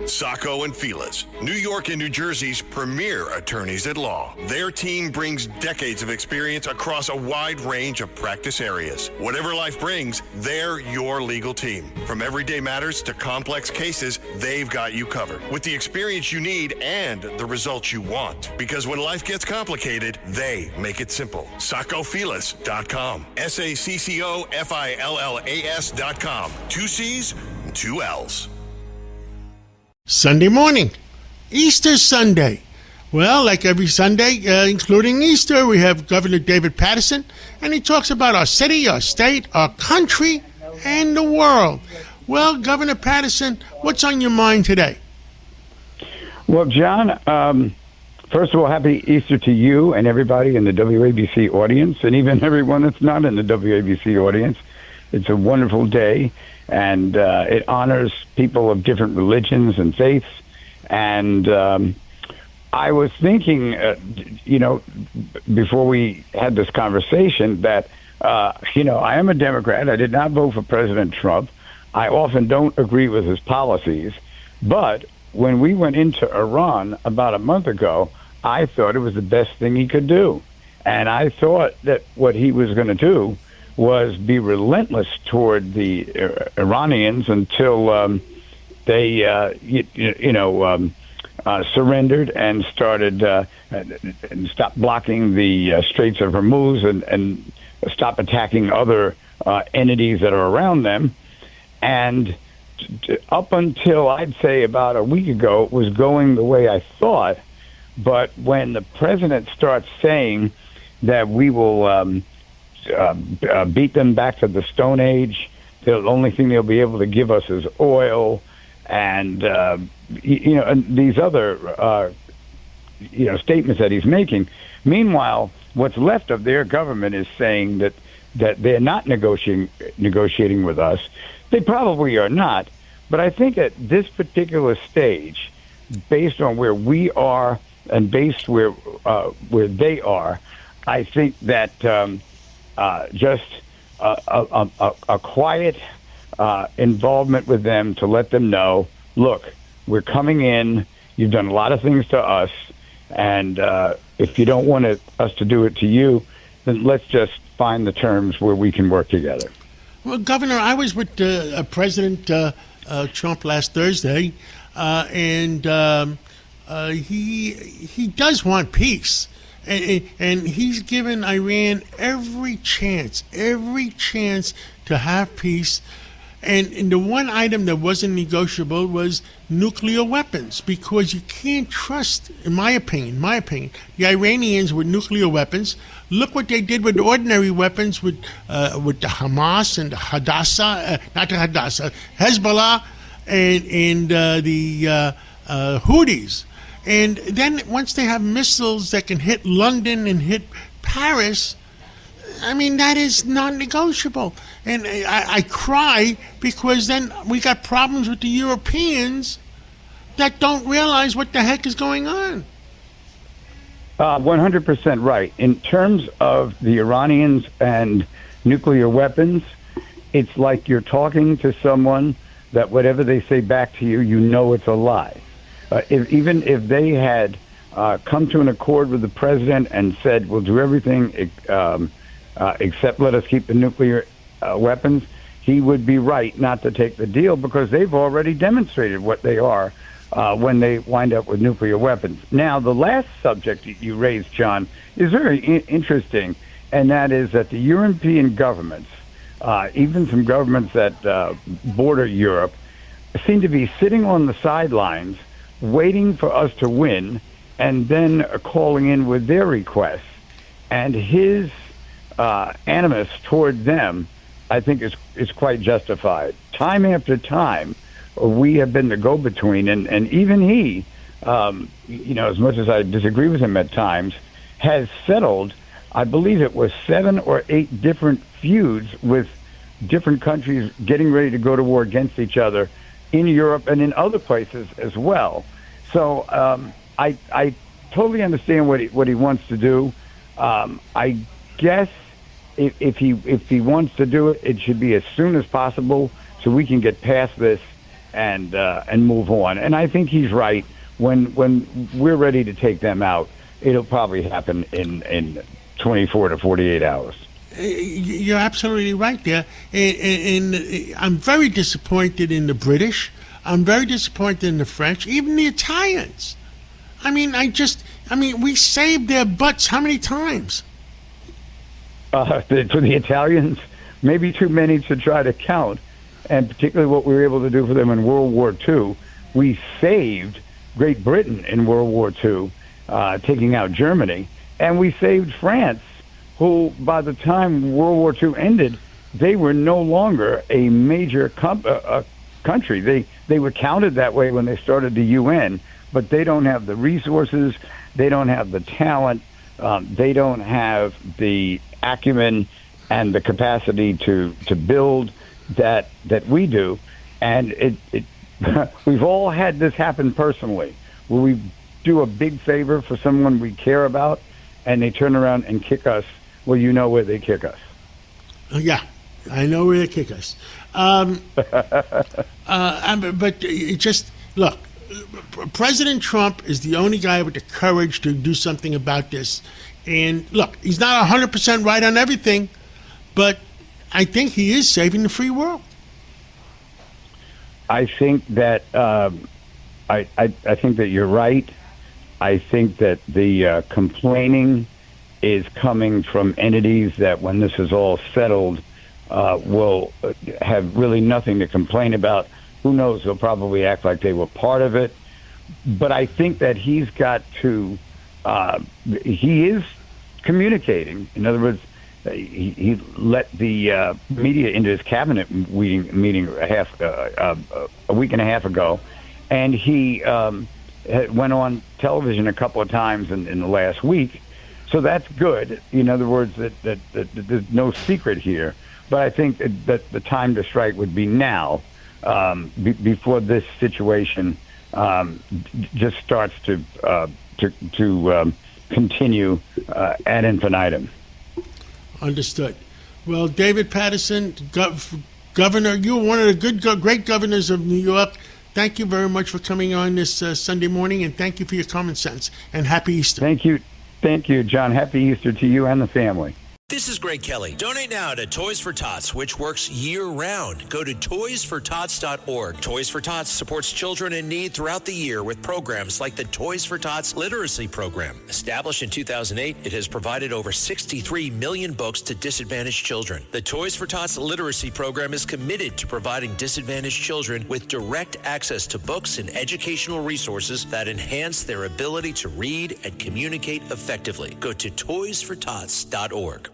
Sacco and Felice, New York and New Jersey's premier attorneys at law. Their team brings decades of experience across a wide range of practice areas. Whatever life brings, they're your legal team. From everyday matters to complex cases, they've got you covered with the experience you need and the results you want. Because when life gets complicated, they make it simple. SaccoFelice.com. SACCOFILLAS.com. 2 C's, 2 L's. Sunday morning, Easter Sunday. Well, like every Sunday, including Easter, we have Governor David Paterson, and he talks about our city, our state, our country, and the world. Well, Governor Paterson, what's on your mind today? Well, John, first of all, happy Easter to you and everybody in the WABC audience, and even everyone that's not in the WABC audience. It's a wonderful day, and it honors people of different religions and faiths. And I was thinking, before we had this conversation, that, I am a Democrat. I did not vote for President Trump. I often don't agree with his policies. But when we went into Iran about a month ago, I thought it was the best thing he could do. And I thought that what he was going to do was be relentless toward the Iranians until they, surrendered and started and stopped blocking the Straits of Hormuz and stop attacking other entities that are around them. And up until, I'd say, about a week ago, it was going the way I thought. But when the president starts saying that we will beat them back to the Stone Age, the only thing they'll be able to give us is oil, and and these other statements that he's making. Meanwhile, what's left of their government is saying that they're not negotiating with us. They probably are not, but I think at this particular stage, based on where we are and based where they are, I think that just a quiet involvement with them to let them know, look, we're coming in. You've done a lot of things to us, and if you don't want us to do it to you, then let's just find the terms where we can work together. Well, Governor, I was with President Trump last Thursday, and he does want peace. And he's given Iran every chance to have peace. And the one item that wasn't negotiable was nuclear weapons, because you can't trust, in my opinion, the Iranians with nuclear weapons. Look what they did with ordinary weapons with the Hamas and the Hezbollah and the Houthis. And then once they have missiles that can hit London and hit Paris, I mean, that is non-negotiable. And I cry because then we got problems with the Europeans that don't realize what the heck is going on. 100% right. In terms of the Iranians and nuclear weapons, it's like you're talking to someone that whatever they say back to you, you know it's a lie. Even if they had come to an accord with the president and said, we'll do everything except let us keep the nuclear weapons, he would be right not to take the deal, because they've already demonstrated what they are when they wind up with nuclear weapons. Now, the last subject you raised, John, is very interesting, and that is that the European governments, even some governments that border Europe, seem to be sitting on the sidelines waiting for us to win, and then calling in with their requests. And his animus toward them, I think, is quite justified. Time after time, we have been the go-between, and even he, as much as I disagree with him at times, has settled, I believe it was 7 or 8 different feuds with different countries getting ready to go to war against each other in Europe and in other places as well. So I totally understand what he wants to do. I guess if he wants to do it, it should be as soon as possible so we can get past this and move on. And I think he's right. When we're ready to take them out, it'll probably happen in 24 to 48 hours. You're absolutely right there. And I'm very disappointed in the British. I'm very disappointed in the French, even the Italians. I mean, we saved their butts how many times? For the Italians, maybe too many to try to count, and particularly what we were able to do for them in World War II. We saved Great Britain in World War II, taking out Germany, and we saved France, who, by the time World War II ended, they were no longer a major country. They were counted that way when they started the UN, but they don't have the resources, they don't have the talent, they don't have the acumen and the capacity to build that we do. And we've all had this happen personally, where we do a big favor for someone we care about, and they turn around and kick us. Well, you know where they kick us. Yeah, I know where they kick us. But just look, President Trump is the only guy with the courage to do something about this. And look, he's not 100% right on everything, but I think he is saving the free world. I think that I think that you're right. I think that the complaining is coming from entities that, when this is all settled, will have really nothing to complain about. Who knows? They'll probably act like they were part of it. But I think that he's got to. He is communicating. In other words, he let the media into his cabinet meeting a week and a half ago, and he went on television a couple of times in the last week. So that's good. In other words, that there's no secret here. But I think that the time to strike would be now, before this situation just starts to continue ad infinitum. Understood. Well, David Paterson, Governor, you're one of the great governors of New York. Thank you very much for coming on this Sunday morning, and thank you for your common sense. And happy Easter. Thank you, John. Happy Easter to you and the family. This is Greg Kelly. Donate now to Toys for Tots, which works year-round. Go to toysfortots.org. Toys for Tots supports children in need throughout the year with programs like the Toys for Tots Literacy Program. Established in 2008, it has provided over 63 million books to disadvantaged children. The Toys for Tots Literacy Program is committed to providing disadvantaged children with direct access to books and educational resources that enhance their ability to read and communicate effectively. Go to toysfortots.org.